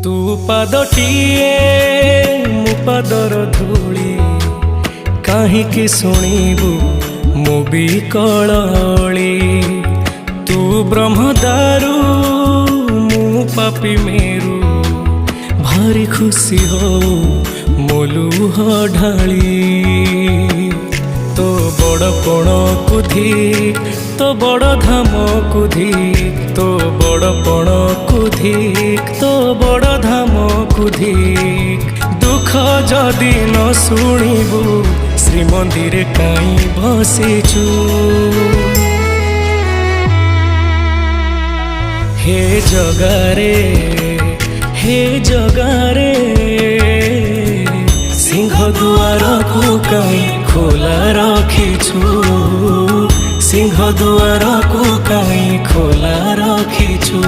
तू पादटिए मु पादर धूली काहींकि शुणिबु मु भी कलली। तू ब्रह्मदारू मु पापी मेरू भारी खुशी हो मोलुह ढाली। तो बड़ पण कुधी तो बड़ धाम कुधी तो बड़ पण कुधी तो बड़ धाम कुधी। दुख जदि न शुणिबु श्रीमंदिर काई बसिचु। हे जगारे हे जगारे सिंह दुआर को कहीं खोला रखिछु। सिंह दुआर को कहीं खोला रखिछु।